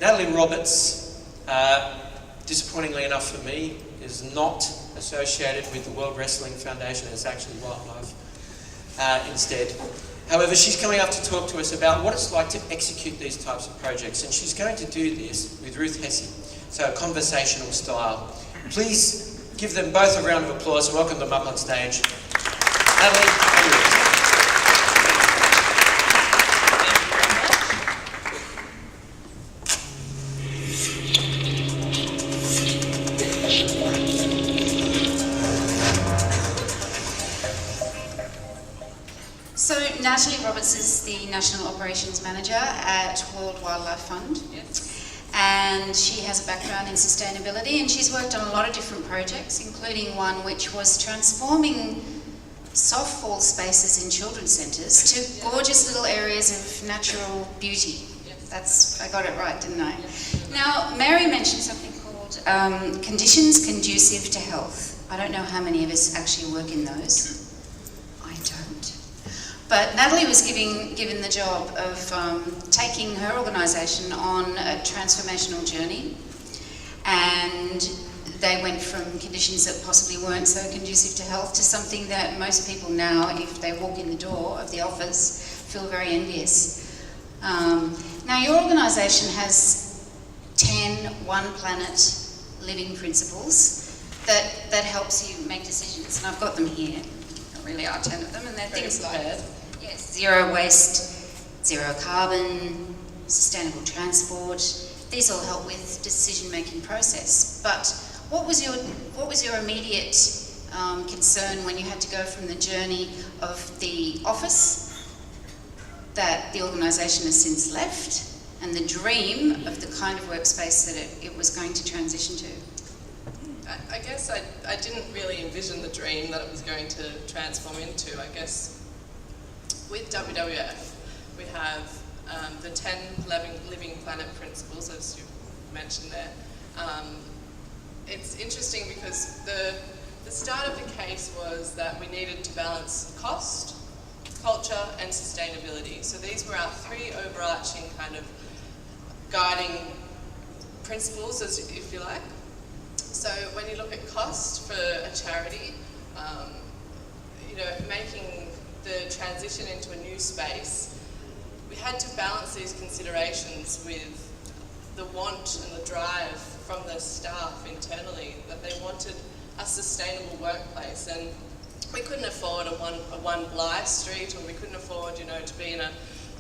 Natalie Roberts, disappointingly enough for me, is not associated with the World Wrestling Foundation. It's actually wildlife instead. However, she's coming up to talk to us about what it's like to execute these types of projects, and she's going to do this with Ruth Hessey, so conversational style. Please give them both a round of applause and welcome them up on stage. Natalie, So Natalie Roberts is the National Operations Manager at World Wildlife Fund. Yes. And she has a background in sustainability, and she's worked on a lot of different projects, including one which was transforming softball spaces in children's centres to gorgeous little areas of natural beauty. Yes. I got it right, didn't I? Yes. Now, Mary mentioned something called conditions conducive to health. I don't know how many of us actually work in those. I don't. But Natalie was given the job of taking her organisation on a transformational journey, and they went from conditions that possibly weren't so conducive to health to something that most people now, if they walk in the door of the office, feel very envious. Now, your organisation has 10 One Planet living principles that helps you make decisions, and I've got them here. There really are 10 of them, and they're things like zero waste, zero carbon, sustainable transport. These all help with decision-making process. But what was your immediate concern when you had to go from the journey of the office that the organisation has since left and the dream of the kind of workspace that it was going to transition to? I guess I didn't really envision the dream that it was going to transform into. I guess with WWF, we have the 10 living planet principles, as you mentioned there. It's interesting because the start of the case was that we needed to balance cost, culture, and sustainability. So these were our three overarching kind of guiding principles, if you like. So when you look at cost for a charity, making the transition into a new space, we had to balance these considerations with the want and the drive from the staff internally that they wanted a sustainable workplace, and we couldn't afford a one Blythe Street, or we couldn't afford, to be in a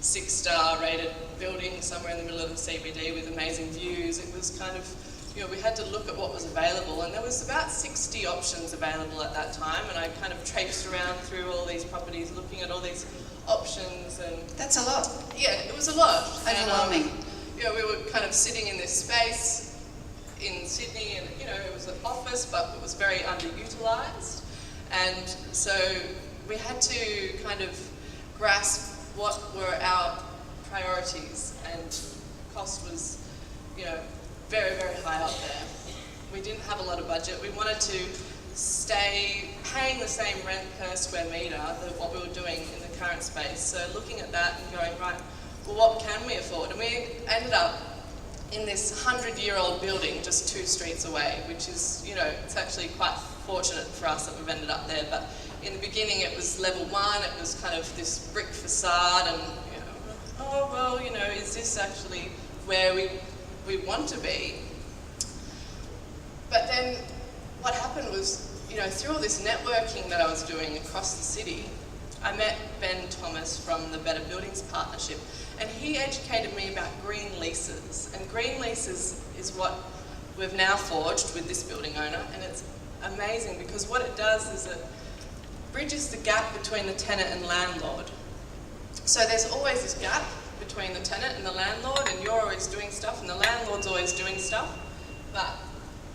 6-star rated building somewhere in the middle of the CBD with amazing views. It was kind of, we had to look at what was available, and there was about 60 options available at that time, and I kind of traipsed around through all these properties looking at all these options. And that's a lot. Yeah, it was a lot. Overwhelming. And, we were kind of sitting in this space in Sydney, and it was an office, but it was very underutilised, and so we had to kind of grasp what were our priorities, and cost was, very, very high up there. We didn't have a lot of budget. We wanted to stay paying the same rent per square metre that what we were doing in the current space. So looking at that and going, right, well, what can we afford? And we ended up in this 100-year-old building just 2 streets away, which is, it's actually quite fortunate for us that we've ended up there. But in the beginning, it was level 1. It was kind of this brick facade, and, is this actually where we want to be? But then what happened was, through all this networking that I was doing across the city, I met Ben Thomas from the Better Buildings Partnership, and he educated me about green leases. And green leases is what we've now forged with this building owner, and it's amazing because what it does is it bridges the gap between the tenant and landlord. So there's always this gap between the tenant and the landlord, and you're always doing stuff and the landlord's always doing stuff. But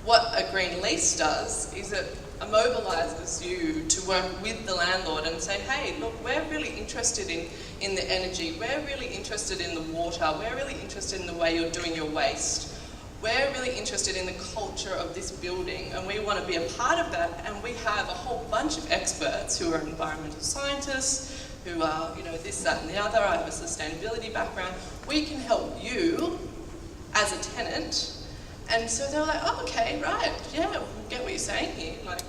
what a green lease does is it immobilises you to work with the landlord and say, hey, look, we're really interested in the energy, we're really interested in the water, we're really interested in the way you're doing your waste, we're really interested in the culture of this building, and we want to be a part of that. And we have a whole bunch of experts who are environmental scientists, who are, this, that and the other. I have a sustainability background. We can help you as a tenant. And so they were like, oh, okay, right, yeah, we get what you're saying here. Like,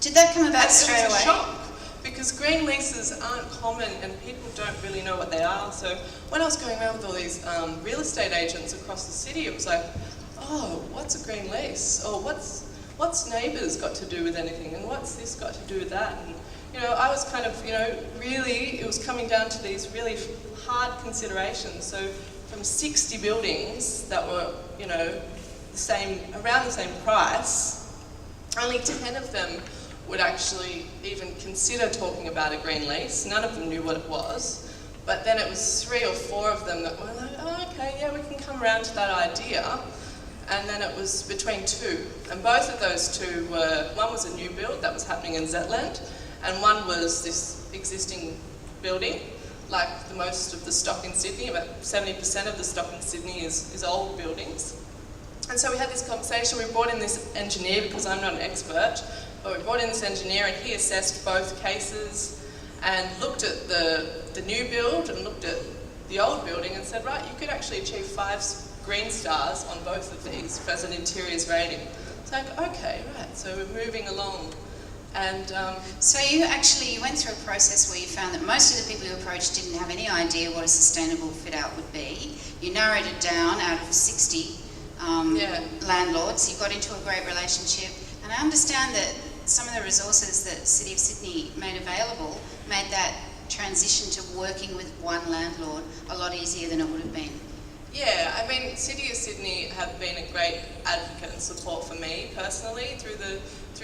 did that come about straight it was away? a shock, because green leases aren't common and people don't really know what they are. So when I was going around with all these real estate agents across the city, it was like, oh, what's a green lease? Or what's neighbours got to do with anything? And what's this got to do with that? And, you know, I was kind of, you know, really, it was coming down to these really hard considerations. So from 60 buildings that were, you know, around the same price, only 10 of them would actually even consider talking about a green lease. None of them knew what it was. But then it was 3 or 4 of them that were like, oh, okay, yeah, we can come around to that idea. And then it was between 2. And both of those 2 were, one was a new build that was happening in Zetland, and one was this existing building. Like the most of the stock in Sydney, about 70% of the stock in Sydney is old buildings. And so we had this conversation. We brought in this engineer, because I'm not an expert, but we brought in this engineer and he assessed both cases and looked at the new build and looked at the old building and said, right, you could actually achieve 5 green stars on both of these as an interiors rating. It's like, okay, right, so we're moving along. And so you went through a process where you found that most of the people you approached didn't have any idea what a sustainable fit out would be. You narrowed it down out of 60 landlords. You got into a great relationship, and I understand that some of the resources that City of Sydney made available made that transition to working with one landlord a lot easier than it would have been. Yeah, I mean, City of Sydney have been a great advocate and support for me personally through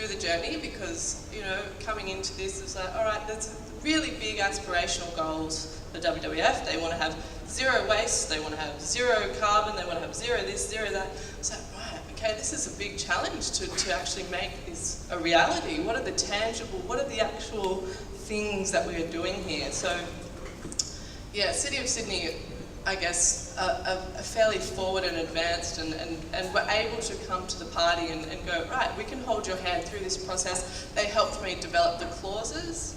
the journey, because, you know, coming into this is like, all right, there's really big aspirational goals for WWF. They want to have 0 waste, they want to have 0 carbon, they want to have 0 this, 0 that. So, right, okay, this is a big challenge to actually make this a reality. What are the tangible, what are the actual things that we are doing here? So, yeah, City of Sydney, I guess, are fairly forward and advanced, and were able to come to the party and go, right, we can hold your hand through this process. They helped me develop the clauses.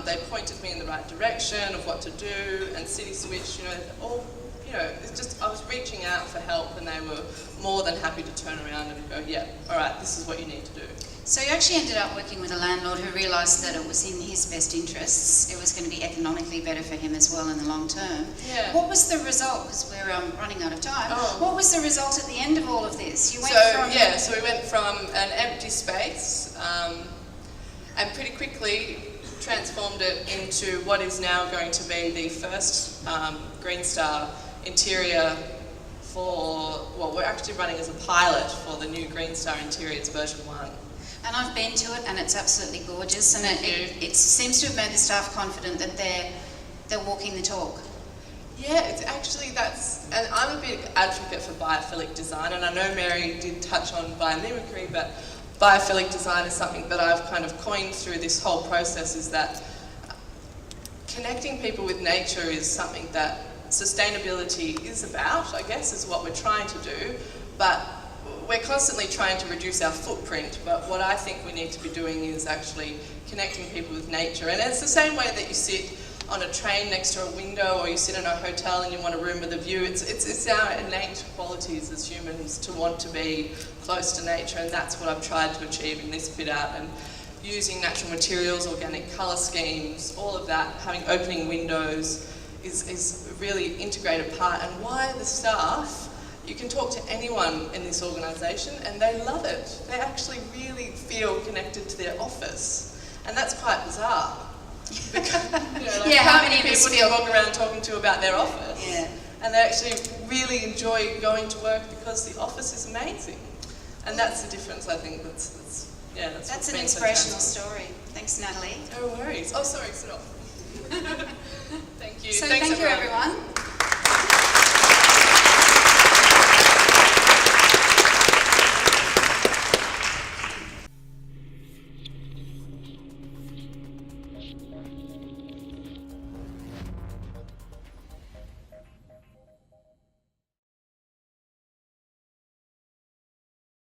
They pointed me in the right direction of what to do, and City Switch, you know, all, you know, it's just, I was reaching out for help, and they were more than happy to turn around and go, yeah, all right, this is what you need to do. So you actually ended up working with a landlord who realised that it was in his best interests. It was going to be economically better for him as well in the long term. Yeah. What was the result? Because we're running out of time. Oh. What was the result at the end of all of this? You went So we went from an empty space and pretty quickly transformed it into what is now going to be the first Green Star interior for, well, we're actually running as a pilot for the new Green Star Interiors version 1. And I've been to it, and it's absolutely gorgeous, and it seems to have made the staff confident that they're walking the talk. Yeah, it's actually, and I'm a big advocate for biophilic design, and I know Mary did touch on biomimicry, but biophilic design is something that I've kind of coined through this whole process, is that connecting people with nature is something that sustainability is about, I guess, is what we're trying to do, but we're constantly trying to reduce our footprint, but what I think we need to be doing is actually connecting people with nature. And it's the same way that you sit on a train next to a window, or you sit in a hotel and you want a room with a view. It's our innate qualities as humans to want to be close to nature, and that's what I've tried to achieve in this fit out. And using natural materials, organic colour schemes, all of that, having opening windows is a really integrated part. And why the staff, you can talk to anyone in this organisation and they love it. They actually really feel connected to their office. And that's quite bizarre. Because, you know, like, how many people do you walk around talking to about their office? Yeah. And they actually really enjoy going to work because the office is amazing. And that's the difference, I think. That's an inspirational story. Thanks, Natalie. No worries. Oh, sorry, sit off. Thank you. So thank you, everyone.